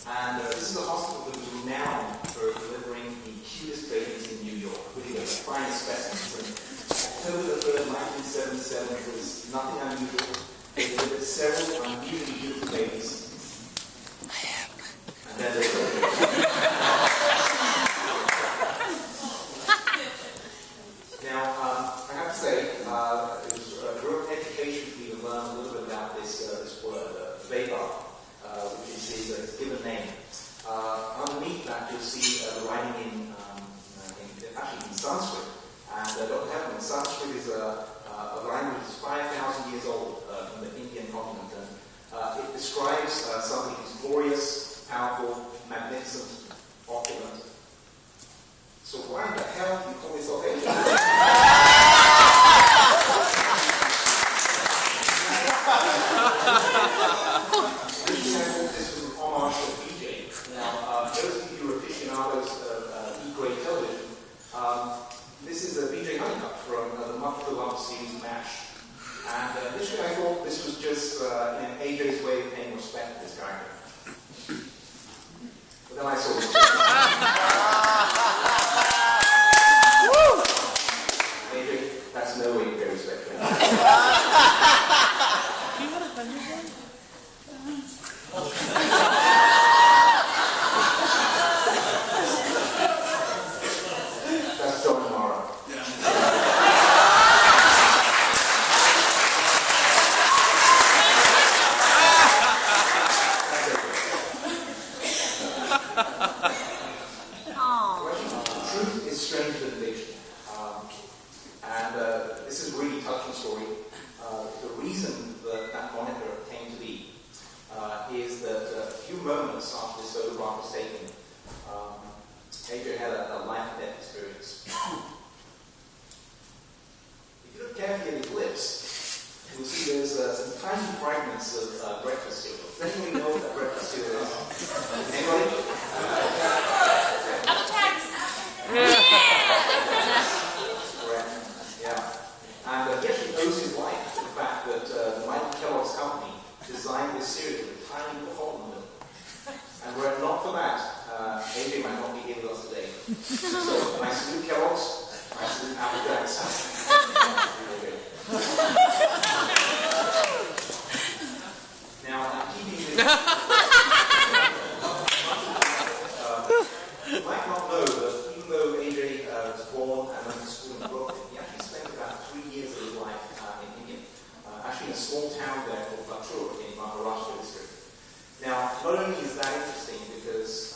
And this is a hospital that is renowned for delivering the cutest babies in New York. Really the finest specimens. October the 3rd, 1977 was nothing unusual. They delivered several unusually beautiful babies. And then they Now, I have to say, it was a real education for me to learn a little bit about this word, vapor. Which is its given name. Underneath that, you'll see the writing actually in Sanskrit. And Dr. Hepburn, Sanskrit is a language that's 5,000 years old from the Indian continent. And it describes something who's glorious, powerful, magnificent, opulent. So why the hell do you call yourself Asian? Those of you who are aficionados of E-grade television, this is a BJ Honeycutt from the Muppet the Lump series MASH. And initially I thought this was just AJ's way of paying respect to this character. But then I saw this. AJ, that's no way to pay respect to him. AJ had a life-and-death experience. If you look carefully at his lips, you'll see there's some tiny fragments of breakfast cereal. Does anybody know what that breakfast cereal is? Anybody? Apple Jacks! Correct. Yeah. And he actually owes his life to the fact that the Michael Kellogg's company designed this cereal with a tiny little hole in the middle. And were it not for that, AJ might not be here with us today. So, I salute Kellogg's, I salute Apple Jacks. Now, keeping this... you might not know that even though AJ was born and went to school in Brooklyn, he actually spent about 3 years of his life in India. Actually in a small town there called Dartmouth in Maharashtra district. Now, not only is that interesting because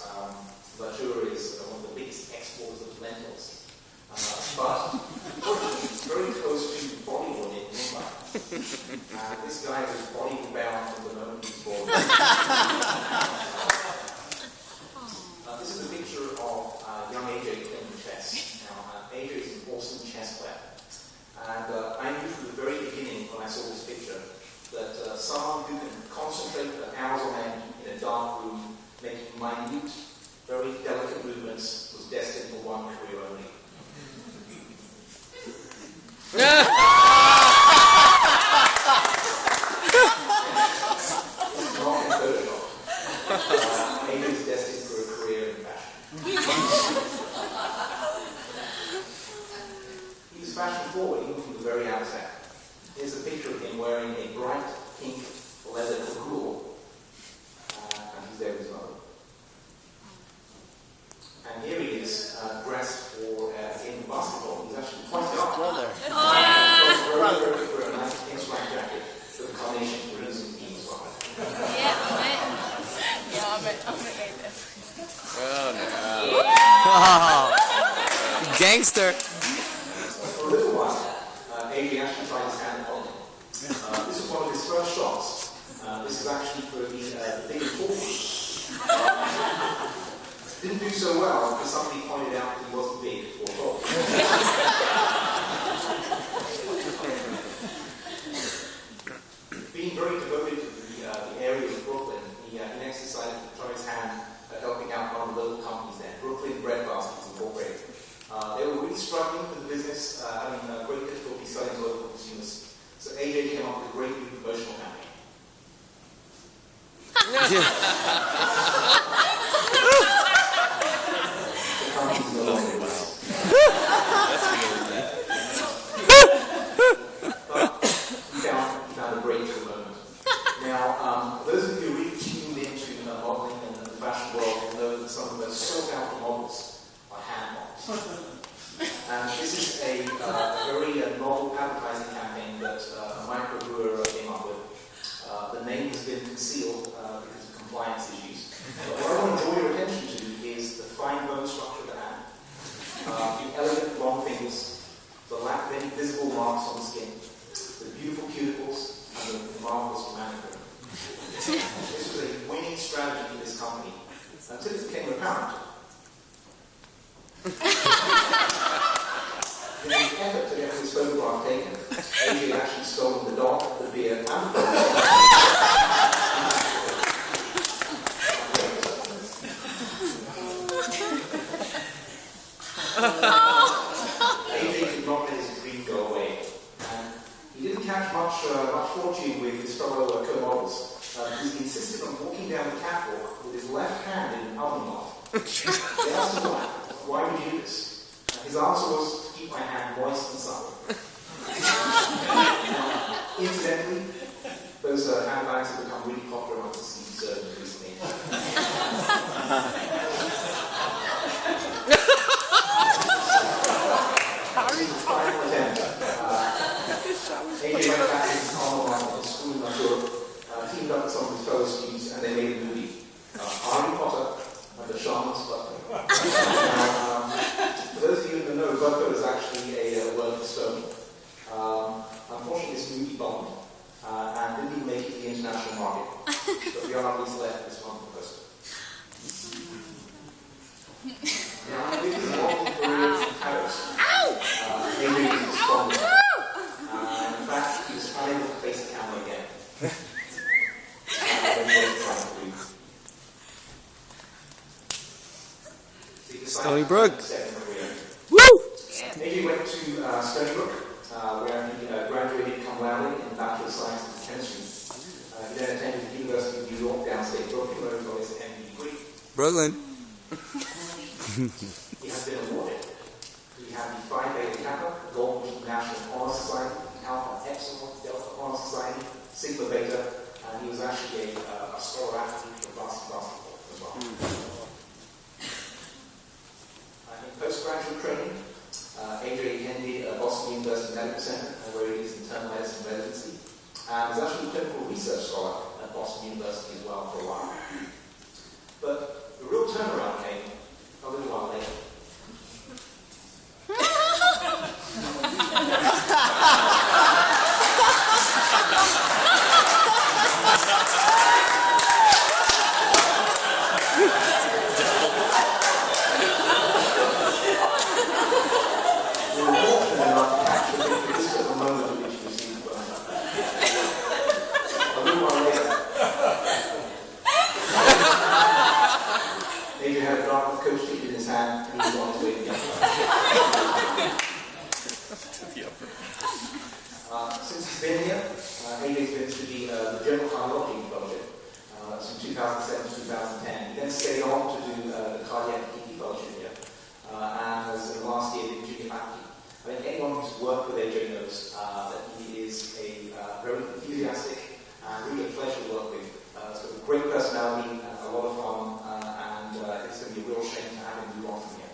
Dartmouth is one of the biggest exporters of lentils, but unfortunately it's very close to Bollywood in Mumbai. This guy was Bollywood bound from the moment he was born. This is a picture of young AJ playing chess. Now, AJ is an awesome chess player. And I knew from the very beginning when I saw this picture that someone who can concentrate for hours on end in a dark room, making minute, very delicate movements, was destined for one career only. This is not in Photoshop. AJ is destined for a career in fashion. He was fashion forward even from the very outset. Here's a picture of him wearing a bright pink leather cagoule, and he's there with his mother. And here he is, dressed for a game of basketball. He's actually pointed up. Brother. Very for a nice pink striped jacket with a combination of blues and beans on it. I'm gonna get this. Oh no. Gangster. For a little while, AJ actually tried his hand at bowling. This was one of his first shots. This is actually for the big tall. Didn't do so well because somebody pointed out that he wasn't big or tall. Being very devoted to the area of Brooklyn, he next decided to try his hand at helping out one of the local companies there, Brooklyn Bread Baskets Incorporated. They were really struggling with the business, having great difficulty selling to local consumers. So AJ came up with a great new promotional campaign. And this is a very novel advertising campaign that a microbrewer came up with. The name has been concealed because of compliance issues. But what I want to draw your attention to is the fine bone structure of the hand, the elegant long fingers, the lack of any visible marks on the skin, the beautiful cuticles, and the marvelous manicure. This was a winning strategy for this company until it became apparent. In the effort to get this photograph taken, Ajay had actually stolen the dog, the beer, and the Ajay did not let his dream go away. And he didn't catch much fortune with his fellow co-models. Because he insisted on walking down the catwalk with his left hand in an oven muff. They asked him why would you do this? And his answer was to keep my hand moist and supple. Incidentally, those handbags have become really popular amongst the sea surgeons recently. Final attempt. Ajay went back to his alma mater, his school in Europe, teamed up with some of his fellow students, and they made a movie, Harry Potter and the Shaman's Butler. For those of you who don't know, butler is actually a word for stone. Unfortunately, this movie bombed and didn't even make it to the international market. But we are at least left this one poster. Now, this is one career in Paris. Amy was responding. In fact, he was unable to face the camera again. Stony Brook. Woo! Ajay went to Stony Brook, where he graduated cum laude in Bachelor of Science in Chemistry. He then attended the University of New York, downstate Brooklyn, where he got his MD degree. Brooklyn. He has been awarded. He had the Phi Beta Kappa, Gold Medal National Honor Society, Alpha Epsilon Delta Honor Society, Sigma Beta, and he was actually a scholar athlete for basketball as well. In postgraduate training, Ajay attended Boston University Medical Center, where he is internal medicine residency, and was actually a clinical research scholar at Boston University as well for a while. But the real turnaround came a little while later. Ajay had a Dartmouth coach ticket in his hand, and he was on his way to the Since he's been here, Ajay's been to the General Cardiology Fellowship from 2007 to 2010. He then stayed on to do the Cardiac EP Fellowship here, and as in the last year, did junior faculty. I mean, anyone who's worked with Ajay knows that he is a very enthusiastic and really a pleasure to work with. He's got a great personality, a lot of fun, and it's going to be a real shame to have him move on from here.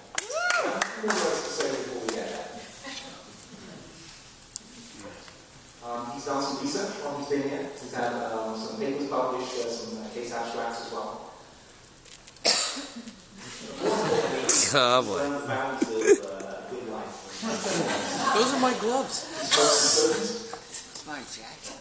More words to say before we get there. He's done some research while he's been here. He's had some papers published, some case abstracts as well. Oh boy. Learned the values of good life. Those are my gloves. It's my jacket.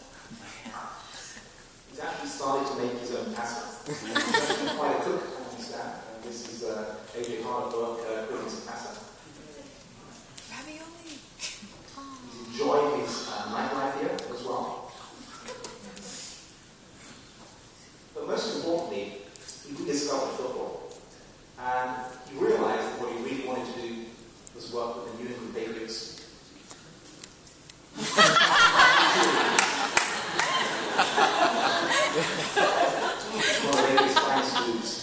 He's actually started to make his own pasta. He's actually quite a cook, I understand. This is Ajay hard at work cooking some pasta. Ravioli. He's enjoyed his nightlife here as well. But most importantly, he rediscovered football. And he realized that what he really wanted to do was work with the New England Patriots. One of Ajay's finest moves.